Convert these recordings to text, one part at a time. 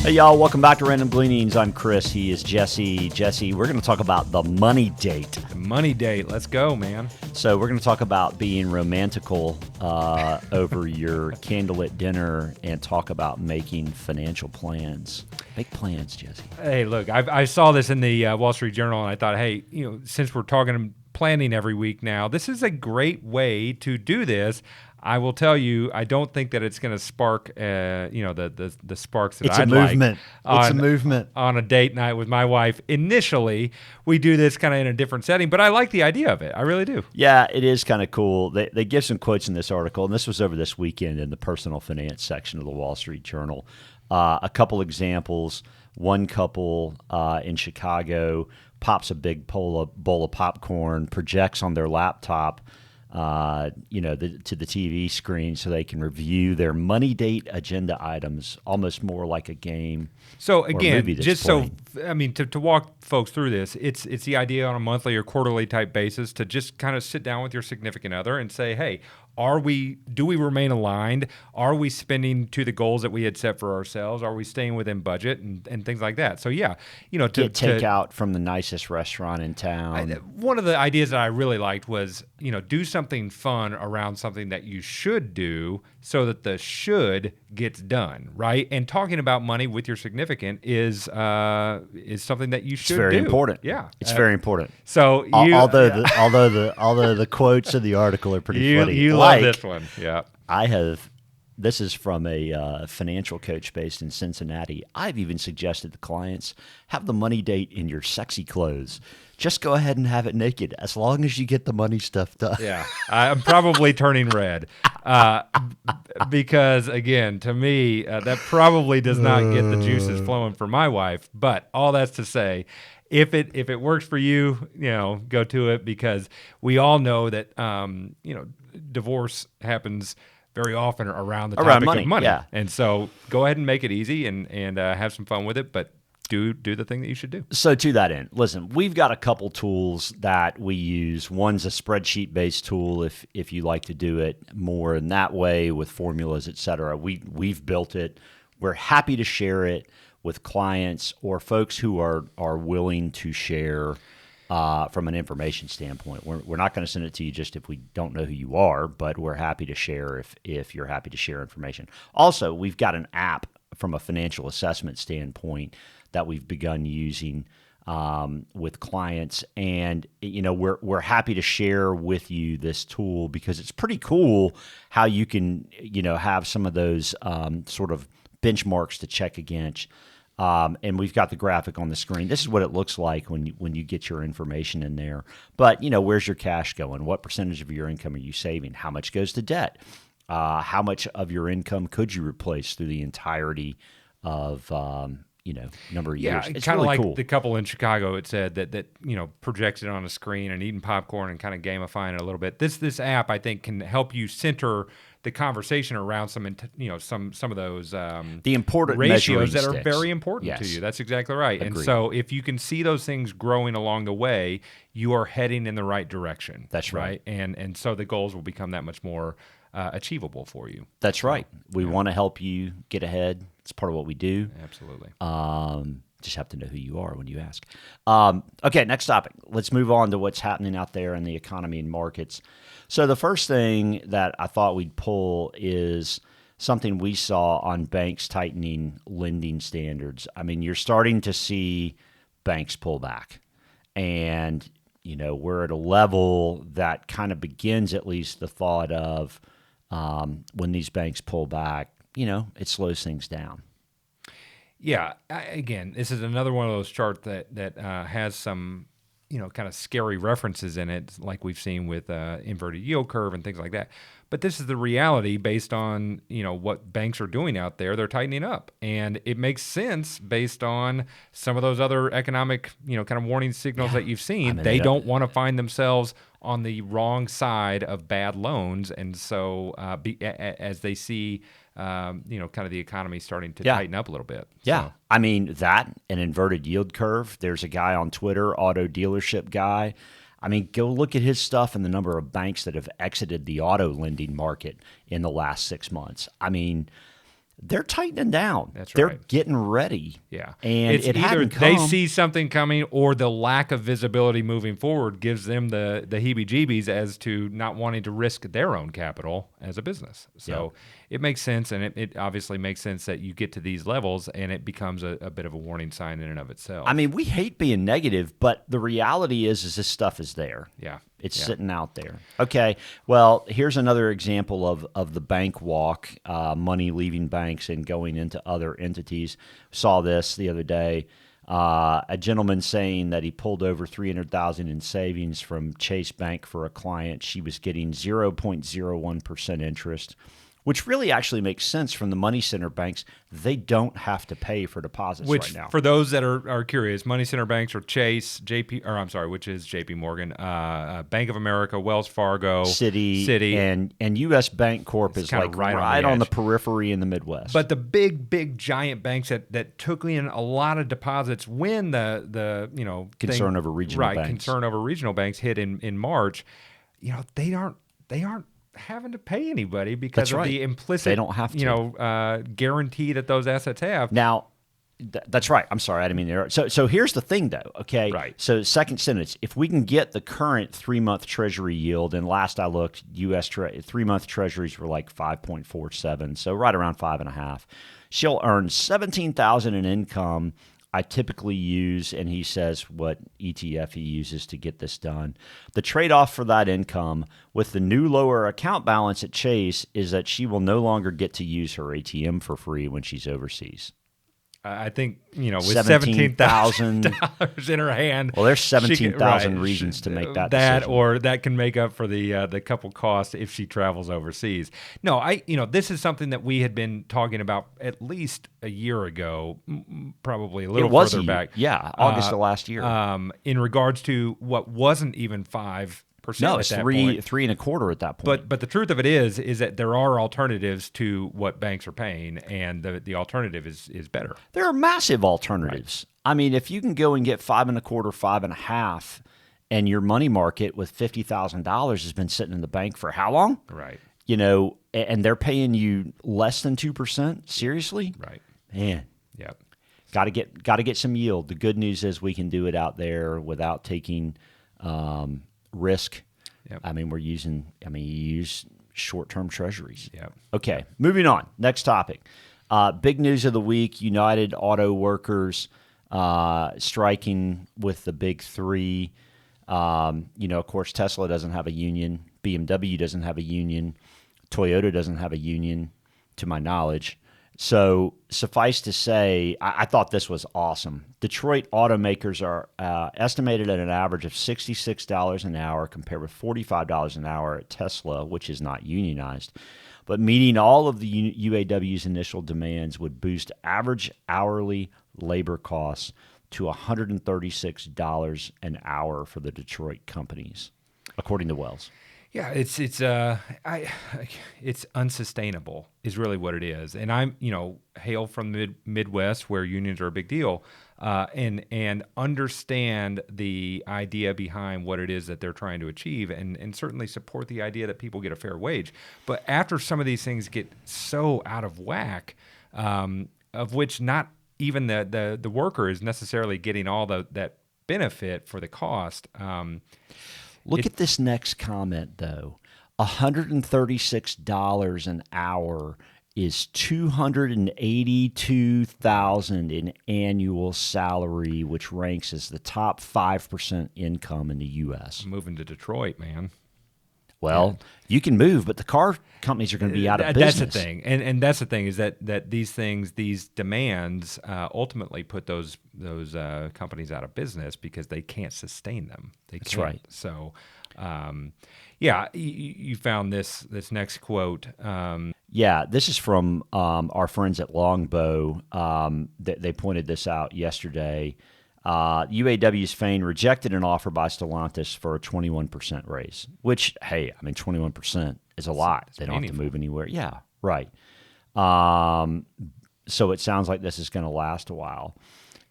Hey, y'all. Welcome back to Random Gleanings. I'm Chris. He is Jesse. Jesse, we're going to talk about the money date. The money date. Let's go, man. So we're going to talk about being romantical over your candlelit dinner and talk about making financial plans. Make plans, Jesse. Hey, look, I saw this in the Wall Street Journal, and I thought, hey, since we're talking planning every week now, this is a great way to do this. I will tell you, I don't think that it's going to spark, the sparks that I'd like. It's a movement. On a date night with my wife. Initially, we do this kind of in a different setting, but I like the idea of it. I really do. Yeah, it is kind of cool. They give some quotes in this article, and this was over this weekend in the personal finance section of the Wall Street Journal. A couple examples. One couple in Chicago pops a big bowl of popcorn, projects on their laptop to the TV screen so they can review their money date agenda items, almost more like a game. So again, to walk folks through this, it's the idea on a monthly or quarterly type basis to just kind of sit down with your significant other and say, hey, do we remain aligned? Are we spending to the goals that we had set for ourselves? Are we staying within budget and things like that? So yeah, get takeout from the nicest restaurant in town. One of the ideas that I really liked was, do something fun around something that you should do so that the should gets done, right? And talking about money with your significant is something that you should do. It's very important. Yeah. It's very important. So although the quotes in the article are pretty funny. You love this one. Yeah. This is from a financial coach based in Cincinnati. I've even suggested to clients, have the money date in your sexy clothes. Just go ahead and have it naked, as long as you get the money stuff done. Yeah, I'm probably turning red because, again, to me, that probably does not get the juices flowing for my wife. But all that's to say, if it works for you, go to it, because we all know that divorce happens very often around the topic of money. Yeah. And so go ahead and make it easy and have some fun with it, but do the thing that you should do. So to that end, listen, we've got a couple tools that we use. One's a spreadsheet-based tool if you like to do it more in that way with formulas, et cetera. We've built it. We're happy to share it with clients or folks who are willing to share from an information standpoint. We're not going to send it to you just if we don't know who you are, but we're happy to share if you're happy to share information. Also, we've got an app from a financial assessment standpoint that we've begun using with clients, and we're happy to share with you this tool because it's pretty cool how you can have some of those sort of benchmarks to check against. And we've got the graphic on the screen. This is what it looks like when you get your information in there. But where's your cash going? What percentage of your income are you saving? How much goes to debt? How much of your income could you replace through the entirety of number of years? It's kind of really like cool. The couple in Chicago. It said that projects it on a screen and eating popcorn and kind of gamifying it a little bit. This app, I think, can help you center the conversation around some of those the important ratios that sticks are very important to you. That's exactly right. Agreed. And so if you can see those things growing along the way, you are heading in the right direction. That's right. And so the goals will become that much more achievable for you. That's right. We want to help you get ahead. It's part of what we do. Absolutely. Just have to know who you are when you ask. Okay, next topic. Let's move on to what's happening out there in the economy and markets. So the first thing that I thought we'd pull is something we saw on banks tightening lending standards. I mean, you're starting to see banks pull back. And, we're at a level that kind of begins at least the thought of when these banks pull back, it slows things down. Yeah. Again, this is another one of those charts that has some, kind of scary references in it, like we've seen with inverted yield curve and things like that. But this is the reality based on, what banks are doing out there. They're tightening up. And it makes sense based on some of those other economic, kind of warning signals that you've seen. They don't want to find themselves on the wrong side of bad loans. And so as they see kind of the economy starting to tighten up a little bit. Yeah. So. I mean, that, an inverted yield curve. There's a guy on Twitter, auto dealership guy. I mean, go look at his stuff and the number of banks that have exited the auto lending market in the last 6 months. I mean, they're tightening down. That's they're right. getting ready. Yeah. And it's it either hadn't they come. see something coming or the lack of visibility moving forward gives them the heebie-jeebies as to not wanting to risk their own capital as a business. So it makes sense, and it obviously makes sense that you get to these levels and it becomes a bit of a warning sign in and of itself. I mean, we hate being negative, but the reality is this stuff is there. Yeah. It's sitting out there. Okay, well, here's another example of the bank walk, money leaving banks and going into other entities. Saw this the other day. A gentleman saying that he pulled over $300,000 in savings from Chase Bank for a client. She was getting 0.01% interest, which really actually makes sense from the money center banks. They don't have to pay for deposits right now. For those that are curious, money center banks are Chase, which is JP Morgan, Bank of America, Wells Fargo, Citi, and U.S. Bank Corp is like right on the periphery in the Midwest. But the big giant banks that took in a lot of deposits when the concern over regional banks hit in March, they aren't having to pay anybody because of the implicit they don't have to. Guarantee that those assets have. Now, that's right. I'm sorry, I didn't mean to interrupt. So here's the thing, though. Okay, right. So second sentence: if we can get the current 3-month Treasury yield, and last I looked, U.S. 3-month Treasuries were like 5.47, so right around 5.5. She'll earn $17,000 in income. I typically use, and he says what ETF he uses to get this done. The trade-off for that income with the new lower account balance at Chase is that she will no longer get to use her ATM for free when she's overseas. I think, with $17,000 in her hand. Well, there's 17,000 reasons to make that decision. Or that can make up for the couple costs if she travels overseas. No, this is something that we had been talking about at least a year ago, probably a little further back. Yeah, August of last year. In regards to what wasn't even 5%. No, it's 3.25 at that point. But the truth of it is that there are alternatives to what banks are paying, and the alternative is better. There are massive alternatives. Right. I mean, if you can go and get 5.25, 5.5, and your money market with $50,000 has been sitting in the bank for how long? Right. And they're paying you less than 2%. Seriously? Right. Man. Yep. Got to get some yield. The good news is we can do it out there without taking risk. Yep. I mean, you use short-term treasuries. Yep. Okay, moving on. Next topic. Big news of the week, United Auto Workers striking with the big three. Of course, Tesla doesn't have a union. BMW doesn't have a union. Toyota doesn't have a union, to my knowledge. So suffice to say, I thought this was awesome. Detroit automakers are estimated at an average of $66 an hour compared with $45 an hour at Tesla, which is not unionized. But meeting all of the UAW's initial demands would boost average hourly labor costs to $136 an hour for the Detroit companies, according to Wells. Yeah, it's unsustainable is really what it is. And I'm, hail from the Midwest where unions are a big deal, and understand the idea behind what it is that they're trying to achieve, and certainly support the idea that people get a fair wage. But after some of these things get so out of whack, of which not even the worker is necessarily getting all that benefit for the cost. Look at this next comment, though. $136 an hour is $282,000 in annual salary, which ranks as the top 5% income in the U.S. Moving to Detroit, man. Well, you can move, but the car companies are going to be out of business. That's the thing, and that's the thing is that these demands ultimately put those companies out of business because they can't sustain them. That's right. So, you found this next quote. This is from our friends at Longbow. They pointed this out yesterday. UAW's Fain rejected an offer by Stellantis for a 21% raise, which, hey, 21% is a lot. They don't have to move anywhere. Yeah, right. So it sounds like this is going to last a while.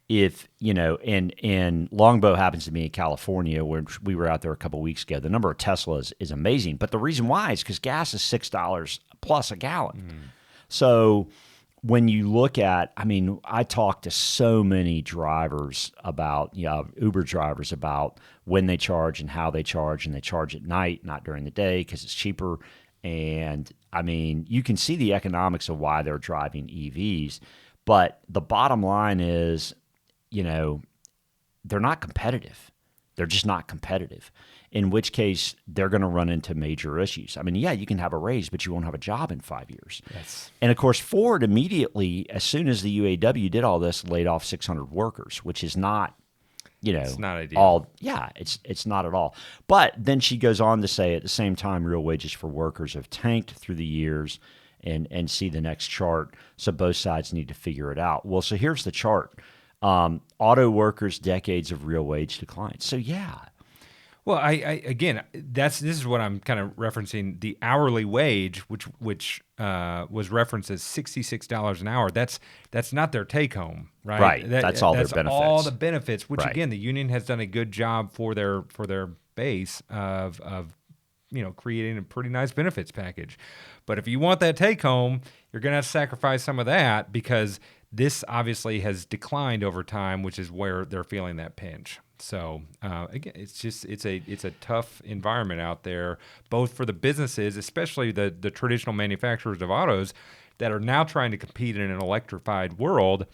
If, and Longbow happens to be in California, where we were out there a couple of weeks ago. The number of Teslas is amazing. But the reason why is because gas is $6 plus a gallon. So when you look at, I mean, I talk to so many drivers about, Uber drivers about when they charge and how they charge, and they charge at night, not during the day because it's cheaper. And I mean, you can see the economics of why they're driving EVs, but the bottom line is, they're not competitive. They're just not competitive, in which case they're going to run into major issues. I mean, yeah, you can have a raise, but you won't have a job in 5 years. Yes. And of course, Ford immediately, as soon as the UAW did all this, laid off 600 workers, which is not, it's not ideal. It's not at all. But then she goes on to say, at the same time, real wages for workers have tanked through the years, and see the next chart. So both sides need to figure it out. Well, so here's the chart. Auto workers, decades of real wage decline. So yeah. Well, this is what I'm kind of referencing. The hourly wage, which was referenced as $66 an hour. That's not their take home, right? Right. That's all their benefits. All the benefits. Which right. Again, the union has done a good job for their base of creating a pretty nice benefits package. But if you want that take home, you're going to have to sacrifice some of that, because this obviously has declined over time, which is where they're feeling that pinch. So again, it's a tough environment out there, both for the businesses, especially the traditional manufacturers of autos that are now trying to compete in an electrified world,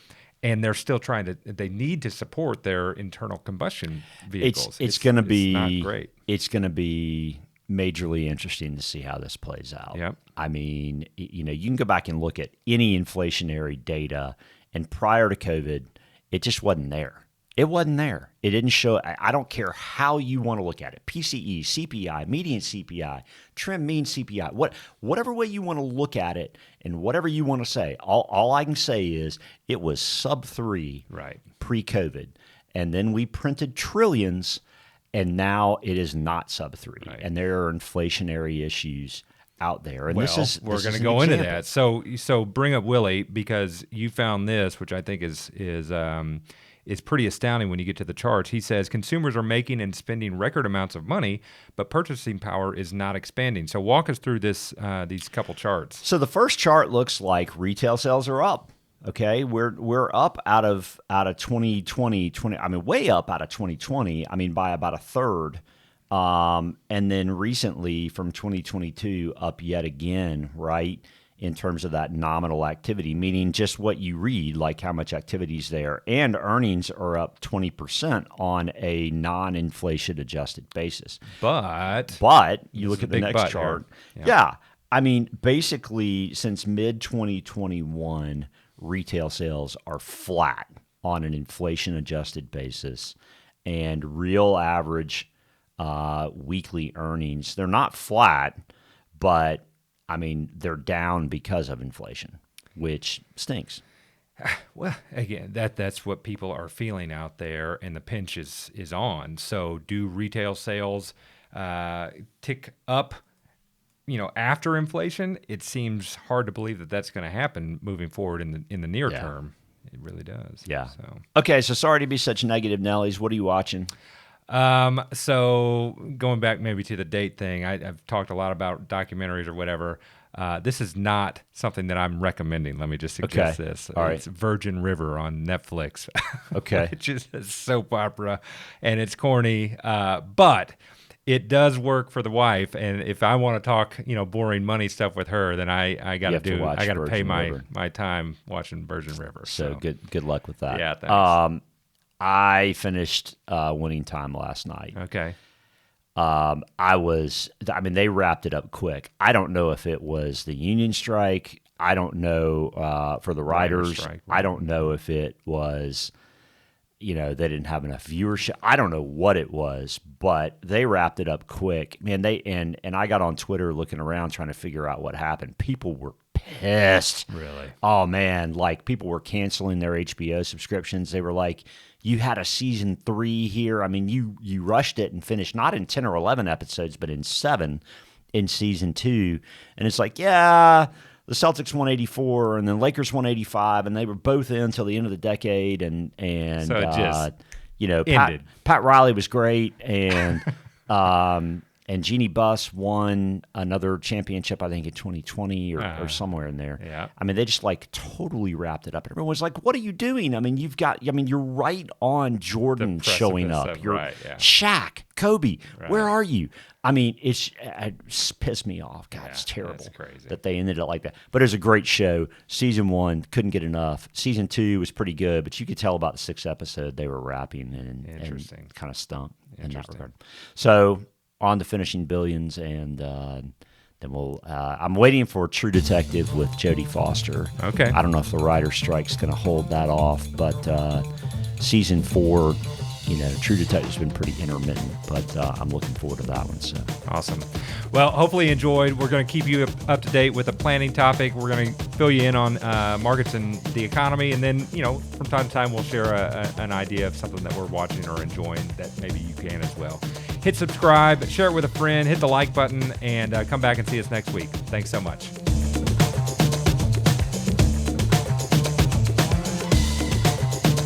and they're still they need to support their internal combustion vehicles. It's going to be not great. It's going to be majorly interesting to see how this plays out. Yep. I mean, you can go back and look at any inflationary data, and prior to COVID, it just wasn't there. It wasn't there. It didn't show. I don't care how you want to look at it. PCE, CPI, median CPI, trim mean CPI, whatever way you want to look at it, and whatever you want to say. All I can say is it was sub 3 right pre-COVID, and then we printed trillions, and now it is not sub 3, right. And there are inflationary issues out there. And we're going to go into that. So bring up Willie, because you found this, which I think is pretty astounding when you get to the charts. He says consumers are making and spending record amounts of money, but purchasing power is not expanding. So walk us through these couple charts. So the first chart looks like retail sales are up. Okay, we're up out of 2020, way up out of 2020. I mean, by about a third. And then recently from 2022 up yet again, right, in terms of that nominal activity, meaning just what you read, like how much activity is there. And earnings are up 20% on a non-inflation adjusted basis. But you look at the next chart. Yeah. I mean, basically since mid-2021, retail sales are flat on an inflation adjusted basis, and real average weekly earnings, they're not flat, but I mean, they're down because of inflation, which stinks. Well, again, that's what people are feeling out there, and the pinch is on. So do retail sales tick up, after inflation? It seems hard to believe that that's going to happen moving forward in the near term. It really does. Yeah. So. Okay, so sorry to be such negative Nellies. What are you watching? So going back maybe to the date thing, I've talked a lot about documentaries or whatever. This is not something that I'm recommending. Let me just suggest this. All right. It's Virgin River on Netflix. Okay. Which is a soap opera, and it's corny, but it does work for the wife. And if I want to talk, boring money stuff with her, then I got to pay my time watching Virgin River. So good luck with that. Yeah, thanks. I finished Winning Time last night. Okay. They wrapped it up quick. I don't know if it was the union strike. I don't know for the writers. Strike, I don't know if it was, they didn't have enough viewership. I don't know what it was, but they wrapped it up quick. Man, and I got on Twitter looking around trying to figure out what happened. People were pissed. Really? Oh, man. Like, people were canceling their HBO subscriptions. They were like, you had a season 3 here. I mean, you rushed it and finished not in 10 or 11 episodes, but in 7 in season 2. And it's like, yeah, the Celtics won 84 and the Lakers won 85, and they were both in until the end of the decade. And so it just Pat Riley was great, and And Jeannie Buss won another championship, I think, in 2020 or somewhere in there. Yeah. I mean, they just like totally wrapped it up. And everyone was like, "What are you doing?" I mean, you're right on Jordan showing up. You're Shaq, Kobe. Right. Where are you? I mean, it's pissed me off. God, it's terrible that they ended it like that. But it was a great show. Season 1, couldn't get enough. Season 2 was pretty good, but you could tell about the 6th episode they were wrapping and kind of stunk in that regard. So on to Finishing Billions, and then we'll. I'm waiting for True Detective with Jodie Foster. Okay. I don't know if the writer's strike's going to hold that off, but season 4. True Detective's been pretty intermittent, but I'm looking forward to that one. So awesome. Well, hopefully you enjoyed. We're going to keep you up to date with a planning topic. We're going to fill you in on markets and the economy, and then from time to time we'll share an idea of something that we're watching or enjoying that maybe you can as well. Hit subscribe, share it with a friend, hit the like button, and come back and see us next week. Thanks so much.